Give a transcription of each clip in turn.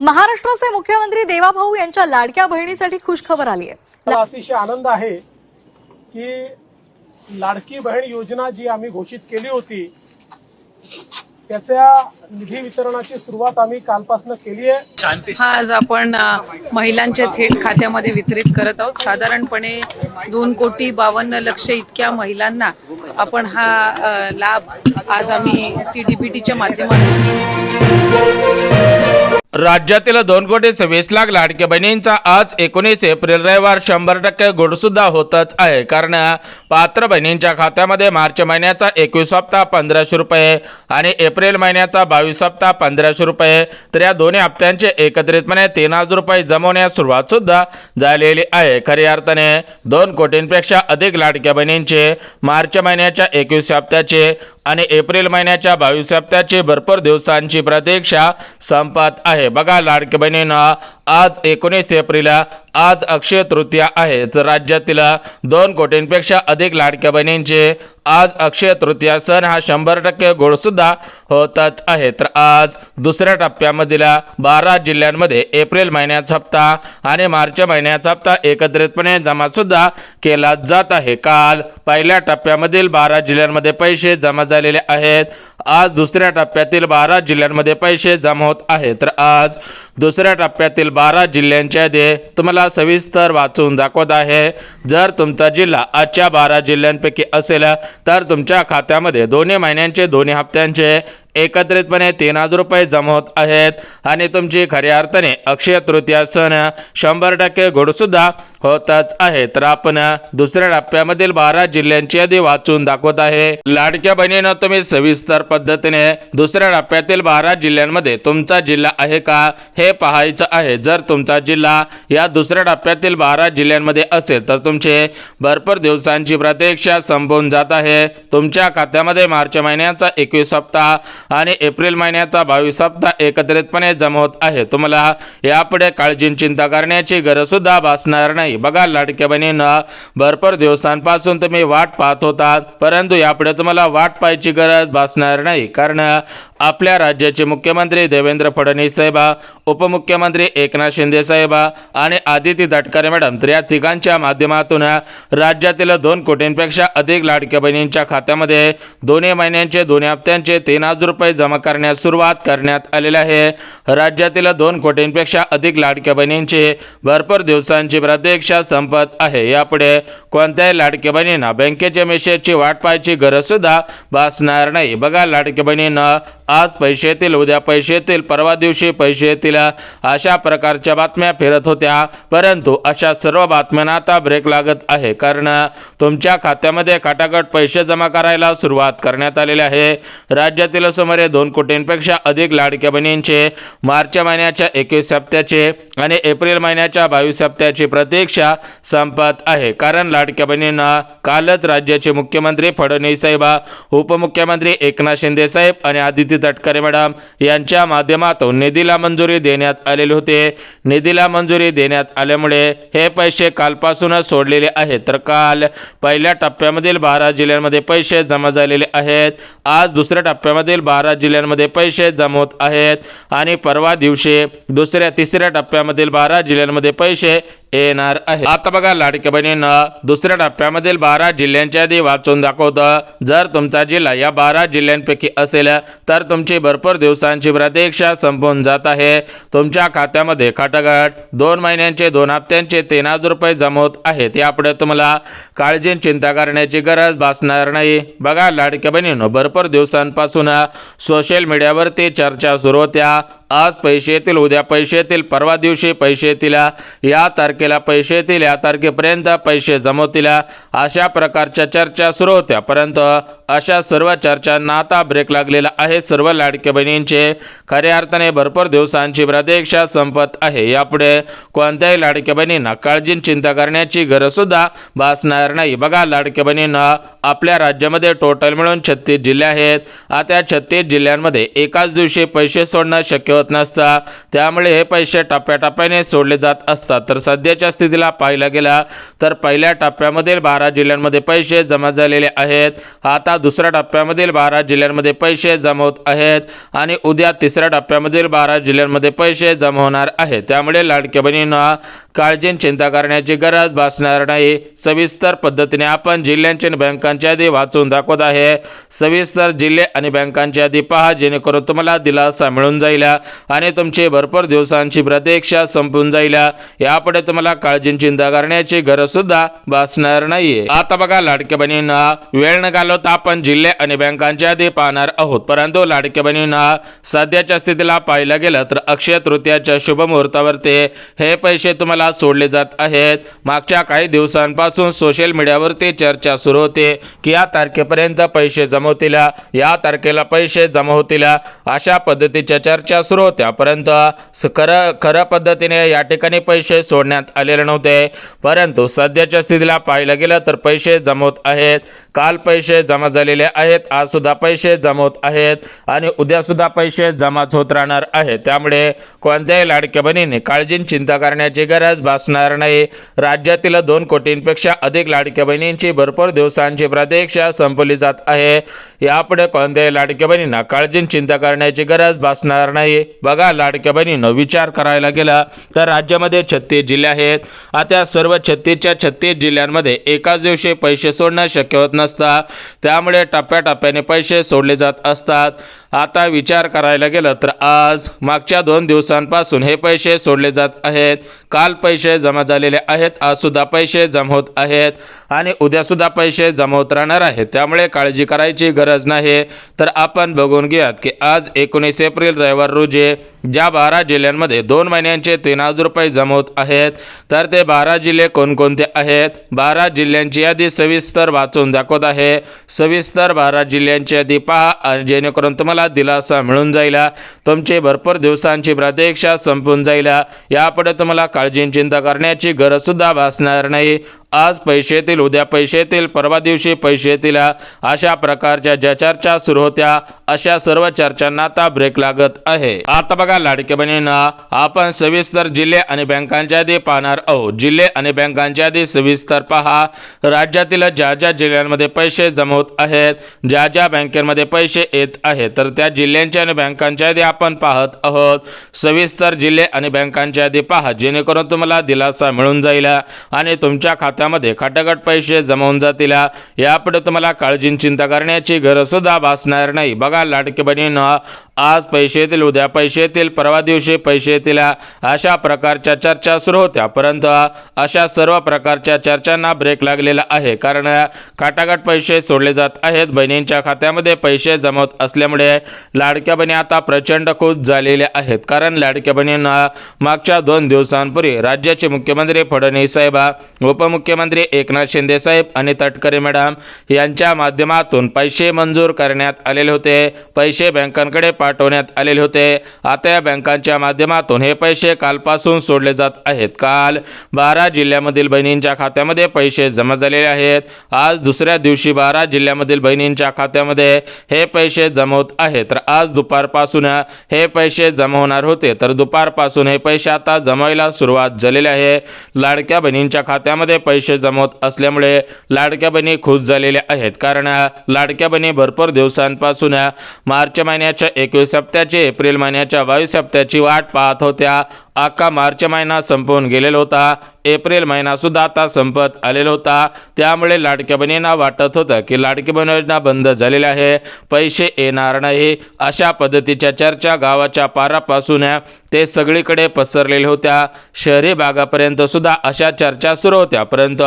महाराष्ट्राचे मुख्यमंत्री देवाभाऊ यांच्या लाडक्या बहिणीसाठी खुशखबर आली आहे। मला अतिशय आनंद आहे की लाडकी बहीण योजना जी आम्ही घोषित केली होती त्याच्या निधी वितरणाची सुरुवात आम्ही कालपासून केली आहे। आज आपण महिलांच्या थेट खात्यामध्ये वितरित करत आहोत। साधारणपणे 2,52,00,000 इतक्या महिलांना आपण हा लाभ आज आम्ही TDPTच्या माध्यमातून राज्यातील 2,26,00,000 लाडक्या बहिणींचा आज 19 एप्रिल रविवार 100% गुण सुद्धा होतच आहे। कारण पात्र बहिणींच्या खात्यामध्ये मार्च महिन्याचा 21 हप्ता 1500 रुपये आणि एप्रिल महिन्याचा 22 हप्ता 1500 रुपये, तर या दोन्ही हप्त्यांचे एकत्रितपणे 3,000 रुपये जमवण्यास सुरुवात सुद्धा झालेली आहे। खऱ्या अर्थाने 2 कोटींपेक्षा अधिक लाडक्या बहिणींचे मार्च महिन्याच्या 21 हप्त्याचे आणि एप्रिल महिन्याच्या 22 हप्त्याची भरपूर दिवसांची प्रतीक्षा संपत आहे। बघा लाडक्या बहिणींना आज 19 एप्रिल आज अक्षय तृतीया आहे। तर राज्यातील 2 कोटींपेक्षा अधिक लाडक्या बहिणींचे आज अक्षय तृतीया सण हा 100% गोड सुद्धा होतच आहे। तर आज दुसऱ्या टप्प्यामधील 12 जिल्ह्यांमध्ये एप्रिल महिन्याचा हप्ता आणि मार्च महिन्याचा हप्ता एकत्रितपणे जमा सुद्धा केला जात आहे। काल पहिल्या टप्प्यामधील 12 जिल्ह्यांमध्ये पैसे जमा झालेले आहेत। आज दुसऱ्या टप्प्यातील 12 जिल्ह्यांमध्ये पैसे जमा होत आहेत। तर आज दुसऱ्या टप्प्यातील 12 जिल्ह्यांच्या यादी तुम्हाला सविस्तर वाचून दाखवत आहे। जर तुमचा जिल्हा आजच्या 12 जिल्ह्यांपैकी असेल तर तुमच्या खात्यामध्ये दोन्ही महिन्यांचे दोन्ही हप्त्यांचे एकत्रितपणे 3,000 रुपये जमा होत आहेत आणि तुमची खऱ्या अर्थाने अक्षय तृतीया सण 100% गोड सुद्धा होतच आहे। तर आपण दुसऱ्या टप्प्यामधील 12 जिल्ह्यांची यादी वाचून दाखवत आहे। लाडक्या बहिणींनो, तुम्ही सविस्तर पद्धतीने दुसऱ्या टप्प्यातील 12 जिल्ह्यांमध्ये तुमचा जिल्हा आहे का हे पाहायचं आहे। जर तुमचा जिल्हा या दुसऱ्या टप्प्यातील 12 जिल्ह्यांमध्ये असेल तर तुमचे भरपूर दिवसांची प्रतीक्षा संपून जात आहे। तुमच्या खात्यामध्ये मार्च महिन्याचा 21 हप्ता आणि एप्रिल महिन्याचा 22 हप्ता एकत्रितपणे जमा होत आहे। तुम्हाला यापुढे काळजी चिंता करण्याची गरज सुद्धा भासणार नाही। बघा लाडक्या बहिणींना, भरपूर दिवसांपासून तुम्ही वाट पाहत होतात, परंतु यापुढे तुम्हाला वाट पाहायची गरज भासणार नाही। कारण आपल्या राज्याचे मुख्यमंत्री देवेंद्र फडणवीस साहेब, उपमुख्यमंत्री एकनाथ शिंदे साहेब आणि आदिती तटकरे मॅडम, तर या तिघांच्या माध्यमातून राज्यातील 2 कोटींपेक्षा अधिक लाडक्या बहिणींच्या खात्यामध्ये दोन्ही महिन्यांचे दोन्ही हप्त्यांचे 3,000 रुपये जमा करण्यास सुरुवात करण्यात आलेली आहे। राज्यातील 2 कोटींपेक्षा अधिक लाडक्या बहिणींची भरपूर दिवसांची प्रतीक्षा संपत आहे। यापुढे कोणत्याही लाडक्या बहिणींना बँकेच्या मेसेजची वाट पाहायची गरज सुद्धा भासणार नाही। बघा लाडक्या बहिणींना, आज पैसे येतील, उद्या पैसे येतील, परवा दिवशी पैसे येतील, अशा प्रकारच्या बातम्या फिरत होत्या, परंतु अशा सर्व बातम्यांना आता ब्रेक लागत आहे। कारण तुमच्या खात्यामध्ये खटाखट पैसे जमा करायला सुरुवात करण्यात आलेली आहे। राज्यातील सुमारे 2 कोटींपेक्षा अधिक लाडक्या बहिणींचे मार्च महिन्याच्या 21 हप्त्याचे आणि एप्रिल महिन्याच्या 22 हप्त्याची प्रतीक्षा संपत आहे। कारण लाडक्या बहिणींना कालच राज्याचे मुख्यमंत्री फडणवीस साहेब, उपमुख्यमंत्री एकनाथ शिंदे साहेब आणि आदिती तटकरे मॅडम यांच्या माध्यमातून निधीला मंजुरी देण्यात आलेली होते। निधीला मंजुरी देण्यात आल्यामुळे हे पैसे कालपासूनच सोडलेले आहेत। तर काल पहिल्या टप्प्यामधील 12 जिल्ह्यांमध्ये पैसे जमा झालेले आहेत। आज दुसऱ्या टप्प्यामधील 12 जिल्ह्यांमध्ये पैसे जमा होत आहेत आणि परवा दिवशी दुसऱ्या तिसऱ्या टप्प्यामधील 12 जिल्ह्यांमध्ये पैसे येणार आहे। आता बघा लाडक्या बहिणींना, दुसऱ्या टप्प्यामधील 12 जिल्ह्यांच्या यादी वाचून दाखवतं। जर तुमचा जिल्हा या 12 जिल्ह्यांपैकी असेल तर तुमची भरपूर दिवसांची प्रतीक्षा संपून जात आहे। तुमच्या खात्यामध्ये खटाखट 2 महिन्यांचे 2 हप्त्यांचे 3,000 रुपये जमा होत आहेत। यापुढे तुम्हाला काळजी चिंता करण्याची गरज भासणार नाही। बघा लाडक्या बहिणींनो, भरपूर दिवसांपासून सोशल मीडियावरती चर्चा सुरू होत्या, आज पैसे येतील, उद्या पैसे येतील, परवा दिवशी पैसे येतील, या तारखेला पैसे येतील, या तारखेपर्यंत पैसे जमवतील, अशा प्रकारच्या चर्चा सुरू होत्या। परंतु अशा सर्व चर्चांना आता ब्रेक लागलेला आहे। सर्व लाडक्या बहिणींचे खऱ्या अर्थाने भरपूर दिवसांची प्रतीक्षा संपत आहे। यापुढे कोणत्याही लाडक्या बहिणींना काळजी चिंता करण्याची गरज सुद्धा भासणार नाही। बघा लाडक्या बहिणींना, आपल्या राज्यामध्ये टोटल मिळून 36 जिल्हे आहेत। आता 36 जिल्ह्यांमध्ये एकाच दिवशी पैसे सोडणं शक्य होत नसतं, त्यामुळे हे पैसे टप्प्याटप्प्याने सोडले जात असतात। तर सध्या सध्याच्या स्थितीला पाहायला गेला तर पहिल्या टप्प्यामधील 12 जिल्ह्यांमध्ये पैसे जमा झालेले आहेत. आता दुसऱ्या टप्प्यामधील 12 जिल्ह्यांमध्ये पैसे जमा होत आहेत आणि उद्या तिसऱ्या टप्प्यामधील 12 जिल्ह्यांमध्ये पैसे जमा होणार आहेत. त्यामुळे लाडक्या बहिणींना काळजी चिंता करण्याची गरज भासणार नाही. सविस्तर पद्धतीने आपण जिल्ह्यांची आणि बँकांची यादी वाचून दाखवत आहे. सविस्तर जिल्हे आणि बँकांची यादी पहा, जेणेकरून तुम्हाला दिलासा मिळून जाईल आणि तुमची भरपूर दिवसांची प्रतीक्षा संपून जाईल. यापुढे तुम्हाला काळजी चिंता करण्याची गरज सुद्धा भासणार नाहीये. आता बघा लाडक्या बहिणींना वेळ न घालवता आपण जिल्हे आणि बँकांची यादी पाहणार आहोत. परंतु लाडक्या बहिणींना सध्याच्या स्थितीला पाहायला गेलं तर अक्षय तृतीयाच्या शुभ मुहूर्तावरती हे पैसे तुम्हाला सोडले जात आहेत. मागच्या काही दिवसांपासून सोशल मीडियावरती चर्चा सुरू होते की या तारखेपर्यंत पैसे जमा होतील, या तारखेला पैसे जमा होतील, अशा पद्धतीच्या चर्चा सुरू होत्या. परंतु खरं पद्धतीने या ठिकाणी पैसे सोडण्यात आलेले नव्हते. परंतु सध्याच्या स्थितीला पाहायला गेलं तर पैसे जमा होत आहेत. काल पैसे जमा झालेले आहेत, आज सुद्धा पैसे जमा होत आहेत आणि उद्या सुद्धा पैसे जमाच होत राहणार आहेत. त्यामुळे कोणत्याही लाडक्या बहिणीने काळजी चिंता करण्याची गरज भासणार नाही. राज्यातील 2 कोटींपेक्षा अधिक लाडक्या बहिणींची भरपूर दिवसांची प्रतीक्षा संपली जात आहे. यापुढे कोणत्याही लाडक्या बहिणींना काळजी चिंता करण्याची गरज भासणार नाही. बघा लाडक्या बहिणींनो, विचार करायला गेला तर राज्यामध्ये 36 जिल्हे आहेत. आता सर्व 36च्या 36 जिल्ह्यांमध्ये एकाच दिवशी पैसे सोडणं शक्य होत नसतं. त्यामुळे टप्प्याटप्प्याने पैसे सोडले जात असतात. आता विचार करायला गेलं तर आज मागच्या 2 दिवसांपासून हे पैसे सोडले जात आहेत. काल पैसे जमा झालेले आहेत, आज सुद्धा पैसे जमा होत आहेत आणि उद्या सुद्धा पैसे जमा होत राहणार आहेत. त्यामुळे काळजी करायची गरज नाही. तर आपण बघून घेऊयात की आज 19 एप्रिल रविवार रोजी ज्या 12 जिल्ह्यांमध्ये 2 महिन्यांचे 3000 रुपये जमा होत आहेत, तर ते 12 जिल्हे कोणकोणते आहेत? 12 जिल्ह्यांची यादी सविस्तर वाचून दाखवत आहे. सविस्तर 12 जिल्ह्यांची यादी पहा, जेणेकरून तुम्हाला दिलासा मिळून जाईल. तुमची भरपूर दिवसांची प्रतीक्षा संपून जाईल. यापुढे तुम्हाला काळजी चिंता करण्याची गरज सुद्धा भासणार नाही. आज पैसे येतील, उद्या पैसे येतील, परवा दिवशी पैसे येतील, अशा प्रकारच्या ज्या चर्चा सुरू होत्या अशा सर्व चर्चांना आता ब्रेक लागत आहे. आता बघा लाडक्या बहिणींना, आपण सविस्तर जिल्हे आणि बँकांच्या यादी पाहणार आहोत. जिल्हे आणि बँकांच्या यादी सविस्तर पहा. राज्यातील ज्या ज्या जिल्ह्यांमध्ये पैसे जमा होत आहेत, ज्या ज्या बँकेमध्ये पैसे येत आहेत, तर त्या जिल्ह्यांच्या आणि बँकांच्या यादी आपण पाहत आहोत. सविस्तर जिल्हे आणि बँकांच्या यादी पहा, जेणेकरून तुम्हाला दिलासा मिळून जाईल आणि तुमच्या खात्यामध्ये खटाखट पैसे जमा होऊन जातील. यापुढे तुम्हाला काळजी चिंता करण्याची गरज सुद्धा भासणार नाही. बघा लाडकी बहिणींनो, आज पैसे येतील, उद्या पैसे येतील, परवा दिवशी पैसे येतील, अशा प्रकारच्या चर्चा सुरू होत्या. परंतु अशा सर्व प्रकारच्या चर्चांना ब्रेक लागलेला आहे. कारण खटाखट पैसे सोडले जात आहेत. बहिणींच्या खात्यामध्ये पैसे जमा होत असल्यामुळे लाडक्या बहिणी आता प्रचंड खुश झालेल्या आहेत. कारण लाडक्या बहिणींना मागच्या 2 दिवसांपूर्वी राज्याचे मुख्यमंत्री फडणवीस साहेब, उपमुख्यमंत्री एकनाथ शिंदे साहेब आणि तटकरे मॅडम यांच्या माध्यमातून पैसे मंजूर करण्यात आलेले होते. पैसे बँकांकडे पाठवण्यात आलेले होते. आता या बँकांच्या माध्यमातून हे पैसे कालपासून सोडले जात आहेत. काल 12 जिल्ह्यामधील बहिणींच्या खात्यामध्ये पैसे जमा झालेले आहेत. आज दुसऱ्या दिवशी 12 जिल्ह्यामधील बहिणींच्या खात्यामध्ये हे पैसे जमा होत आहेत. तर आज दुपारपासून हे पैसे जमा होणार होते, तर दुपारपासून हे पैसे आता जमायला सुरुवात झालेली आहे. लाडक्या बहिणींच्या खात्यामध्ये पैसे जमा होत असल्यामुळे लाडक्या बहिणी खुश झालेल्या आहेत. कारण लाडक्या बहिणी भरपूर दिवसांपासून मार्च महिन्याच्या 21 हप्त्याची, एप्रिल महिन्याच्या 22 हप्त्याची वाट पाहत होत्या. अख्खा मार्च महिना संपवून गेलेला होता. एप्रिल महिना सुद्धा आता संपत आलेला होता. त्यामुळे लाडक्या बहिणींना वाटत होतं की लाडकी बहीण योजना बंद झालेली आहे, पैसे येणार नाही, अशा पद्धतीच्या चर्चा गावाच्या पारापासून ते सगळीकडे पसरलेल्या होत्या. शहरी भागापर्यंत सुद्धा अशा चर्चा सुरू होत्या. परंतु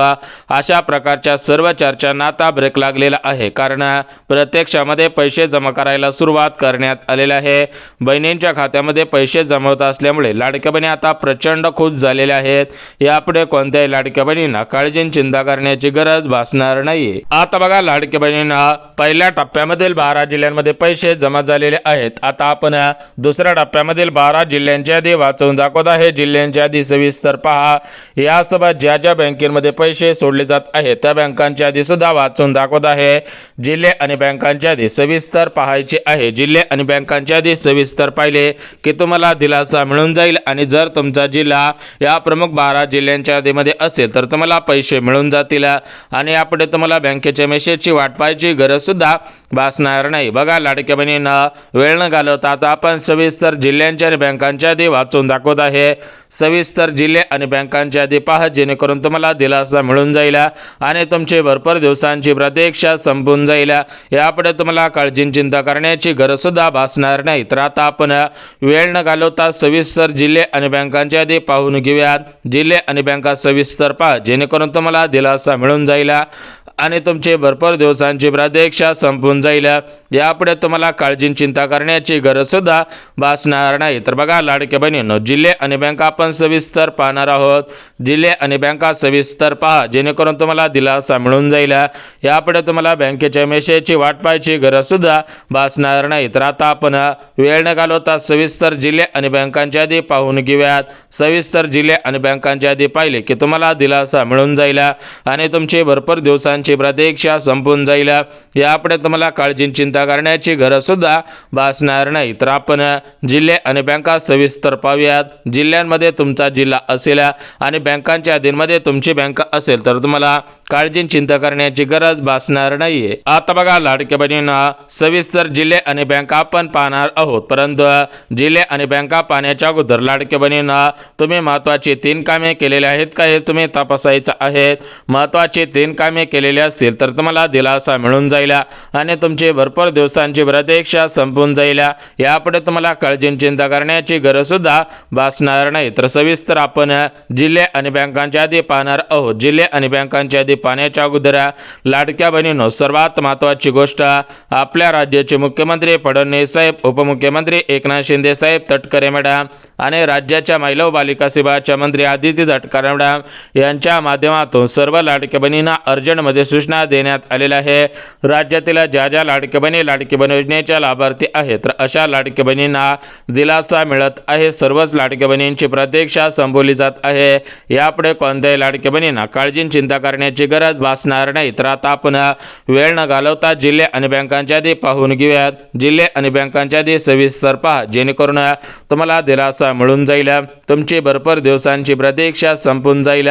अशा प्रकारच्या सर्व चर्चांना आता ब्रेक लागलेला आहे. कारण प्रत्यक्षामध्ये पैसे जमा करायला सुरुवात करण्यात आलेली आहे. बहिणींच्या खात्यामध्ये पैसे जमा होत असल्यामुळे लाडक्या बहिणी आता प्रचंड खुश झालेल्या आहेत. यापुढे कोणत्याही लाडक्या बहिणींना काळजी चिंता करण्याची गरज भासणार नाही. आता बघा लाडक्या बहिणींना, पहिल्या टप्प्यामधील 12 जिल्ह्यांमध्ये पैसे जमा झालेले आहेत. आता आपण दुसऱ्या टप्प्यामधील 12 जिल्ह्यांची यादी वाचवून दाखवत आहे. जिल्ह्यांची यादी सविस्तर पहा. यासोबत ज्या ज्या बँकेमध्ये पैसे सोडले जात आहेत त्या बँकांची यादी सुद्धा वाचून दाखवत आहे. जिल्हे आणि बँकांची यादी सविस्तर पाहायची आहे. जिल्हे आणि बँकांची यादी सविस्तर पाहिले की तुम्हाला दिलासा मिळून जाईल. आणि जर तुमचा जिल्हा या प्रमुख 12 जिल्ह्यांची जिल्ह्यांच्या यादीमध्ये असेल तर तुम्हाला पैसे मिळून जातील आणि यापुढे तुम्हाला बँकेच्या मेसेजची वाट पाहायची गरजसुद्धा भासणार नाही। बघा लाडक्या बहिणींना वेळ न घालवता आता आपण सविस्तर जिल्ह्यांच्या आणि बँकांच्या यादी वाचून दाखवत आहे। सविस्तर जिल्हे आणि बँकांच्या यादी पहा, जेणेकरून तुम्हाला दिलासा मिळून जाईल आणि तुमची भरपूर दिवसांची प्रतीक्षा संपून जाईल। यापुढे तुम्हाला काळजी चिंता करण्याची गरज सुद्धा भासणार नाही। तर आता आपण वेळ न घालवता सविस्तर जिल्हे आणि बँकांच्या यादी पाहून घेऊयात। जिल्हे आणि बँका सविस्तर पहा, जेणेकरून तुम्हाला दिलासा मिळून जाईल आणि तुमची भरपूर दिवसांची प्रतीक्षा संपून जाईल। यापुढे तुम्हाला काळजी चिंता करण्याची गरज सुद्धा भासणार नाही। तर बघा लाडक्या बहिणींनो, जिल्हे आणि बँका आपण सविस्तर पाहणार आहोत। जिल्हे आणि बँका सविस्तर पहा, जेणेकरून तुम्हाला दिलासा मिळून जाईल। यापुढे तुम्हाला बँकेच्या मेसेजची वाट पाहायची गरज सुद्धा भासणार नाही। तर आता आपण वेळ न घालवता सविस्तर जिल्हे आणि बँकांच्या यादी पाहून घेऊयात। सविस्तर जिल्हे आणि बँकांच्या यादी पाहिले की तुम्हाला दिलासा मिळून जाईल आणि तुमची भरपूर दिवसांची प्रतीक्षा संपून जाईल। यापुढे तुम्हाला काळजी चिंता करण्याची गरज सुद्धा भासणार नाही। तर आपण जिल्हे आणि बँका सविस्तर पाहूयात। जिल्ह्यांमध्ये तुमचा जिल्हा असेल आणि बँकांच्या यादीमध्ये तुमची बँक असेल तर तुम्हाला काळजी चिंता करण्याची गरज भासणार नाहीये। आता बघा लाडक्या बहिणींना, सविस्तर जिल्हे आणि बँका आपण पाहणार आहोत, परंतु जिल्हे आणि बँका पाहण्याच्या अगोदर लाडक्या बहिणींना तुम्ही महत्त्वाची 3 कामे केलेली आहेत का हे तुम्ही तपासायचं आहे। महत्त्वाची 3 कामे केलेली असतील तर तुम्हाला दिलासा मिळून जाईल आणि तुमची भरपूर दिवसांची प्रतीक्षा संपून जाईल। यापुढे तुम्हाला काळजी चिंता करण्याची गरज सुद्धा भासणार नाही। तर सविस्तर आपण जिल्हे आणि बँकांच्या यादी पाहणार आहोत। जिल्हे आणि बँकांच्या यादी पाहण्याच्या अगोदर लाडक्या बहिणींनो, सर्वात महत्त्वाची गोष्ट, आपल्या राज्याचे मुख्यमंत्री फडणवीस साहेब, उपमुख्यमंत्री एकनाथ शिंदे साहेब, तटकरे मॅडम आणि राज्याच्या महिला व बालिका सेवाच्या मंत्री आदिती तटकरे मॅडम यांच्या माध्यमातून सर्व लाडक्या बहिणींना अर्जंटमध्ये सूचना देण्यात आलेल्या आहे। राज्यातील ज्या लाडक्या बहिणी लाडकी बहीण योजनेच्या लाभार्थी आहेत तर अशा लाडक्या बहिणींना दिलासा मिळत आहे। सर्वच लाडक्या बहिणींची प्रतीक्षा संपवली जात आहे। यापुढे कोणत्याही लाडक्या बहिणींना काळजी चिंता करण्याची गरज भासणार नाही। तर आता आपण वेळ न घालवता जिल्हे आणि बँकांच्या यादी पाहून घेऊयात। जिल्हे आणि बँकांच्या यादी सविस्तर पहा, जेणेकरून तुम्हाला दिलासा मिळून जाईल, तुमची भरपूर दिवसांची प्रतीक्षा संपून जाईल।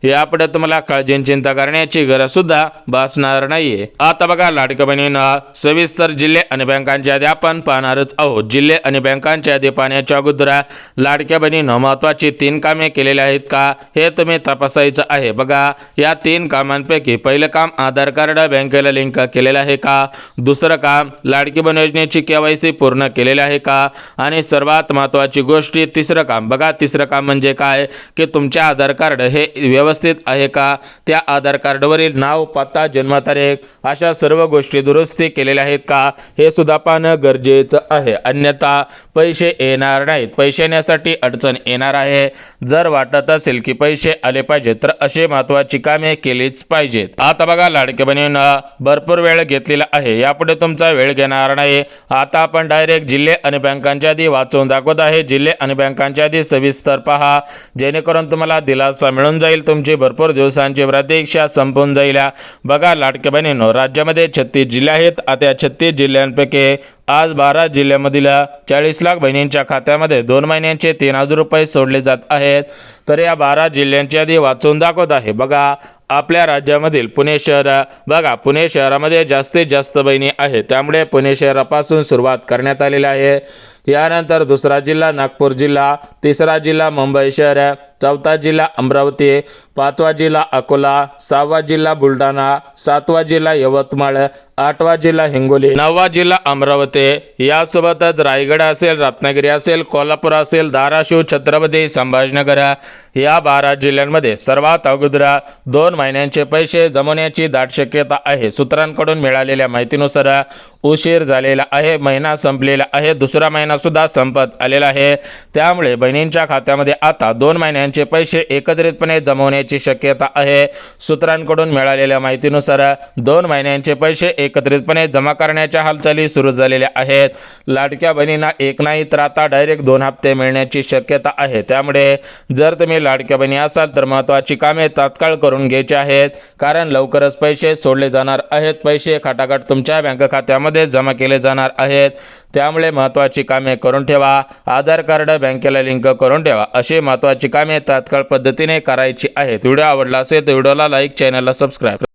यापुढे तुम्हाला काळजी चिंता करण्याची गरज सुद्धा भासणार नाहीये। आता बघा लाडक्या बहिणींना, सविस्तर जिल्हे आणि बँकांच्या यादी आपण पाहणारच आहोत। जिल्हे आणि बँकांच्या यादी पाहण्याच्या अगोदर लाडक्या बहिणींनो, महत्त्वाची 3 कामे केलेली आहेत का हे तुम्ही तपासायचं आहे। बघा, या 3 कामांपैकी पहिलं काम, आधार कार्ड बँकेला लिंक केलेलं आहे का? दुसरं काम, लाडकी बहीण योजनेची KYC पूर्ण केलेली आहे का? आणि सर्वात महत्त्वाची गोष्ट, तिसरं काम, बघा तिसरं काम म्हणजे काय की तुमचे आधार कार्ड हे व्यवस्थित आहे का? त्या आधार कार्डवरील नाव, पत्ता, जन्मतारीख अशा सर्व गोष्टी दुरुस्ती केलेल्या आहेत का हे सुद्धा पाहणं गरजेचं आहे। अन्यथा पैसे येणार नाहीत, पैसे येण्यासाठी अडचण येणार आहे। जर वाटत असेल की पैसे आले पाहिजे तर अशी महत्त्वाची कामे केलीच पाहिजेत। आता बघा लाडक्या बहिणींना, भरपूर वेळ घेतलेला आहे, यापुढे तुमचा वेळ घेणार नाही। आता आपण डायरेक्ट जिल्हे आणि बँकांच्या यादी वाचून दाखवत आहे। जिल्हे आणि बँकांच्या यादी सविस्तर पहा, जेणेकरून तुम्हाला दिलासा मिळून जाईल, तुमची भरपूर दिवसांची प्रतीक्षा संपून जाईल। बघा लाडक्या बहिणींनो, राज्यामध्ये 36 जिल्हे आहेत। आता 36 जिल्ह्यांपैकी आज 12 जिल्ह्यामधील 40 लाख बहिणींच्या खात्यामध्ये 2 महिन्यांचे 3000 रुपये सोडले जात आहेत। तर या 12 जिल्ह्यांची यादी वाचून दाखवत आहे। बघा, आपल्या राज्यामधील पुणे शहर, बघा पुणे शहरामध्ये जास्तीत जास्त बहिणी आहेत, त्यामुळे पुणे शहरापासून सुरुवात करण्यात आलेली आहे। यानंतर दुसरा जिल्हा नागपूर जिल्हा, तिसरा जिल्हा मुंबई शहर, चौथा जिल्हा अमरावती, पाचवा जिल्हा अकोला, 6वा जिल्हा बुलढाणा, 7वा जिल्हा यवतमाळ, 8वा जिल्हा हिंगोली, 9वा जिल्हा अमरावती, यासोबतच रायगड असेल, रत्नागिरी असेल, कोल्हापूर असेल, धाराशिव, छत्रपती संभाजीनगर या 12 जिल्ह्यांमध्ये सर्वात अगोदर 2 महिन्यांचे पैसे जमवण्याची दाट शक्यता आहे। सूत्रांकडून मिळालेल्या माहितीनुसार उशीर झालेला आहे, महिना संपलेला आहे, दुसरा महिना सुद्धा संपत आलेला आहे। त्यामुळे बहिणींच्या खात्यामध्ये आता 2 महिन्यांचे पैसे एकत्रितपणे जमवण्याची शक्यता आहे। सूत्रांकडून मिळालेल्या माहितीनुसार 2 महिन्यांचे पैसे एकत्रितपणे जमा करण्याच्या हालचाली सुरू झालेल्या आहेत। लाडक्या बहिणींना एक नाही तर आता डायरेक्ट 2 हप्ते मिळण्याची शक्यता आहे। त्यामुळे जर तुम्ही लाडक्या बहिणी असाल तर महत्त्वाची कामे तात्काळ करून घ्यायची आहेत, कारण लवकरच पैसे सोडले जाणार आहेत, पैसे खटाखट तुमच्या बँक खात्यामध्ये जमा केले जाणार आहेत। त्यामुळे महत्त्वाची कामे करून ठेवा, आधार कार्ड बँकेला लिंक करून ठेवा, अशी महत्त्वाची कामे तात्काळ पद्धतीने करायची आहेत. व्हिडिओ आवडला असेल तर व्हिडिओला लाईक, चॅनलला सबस्क्राईब.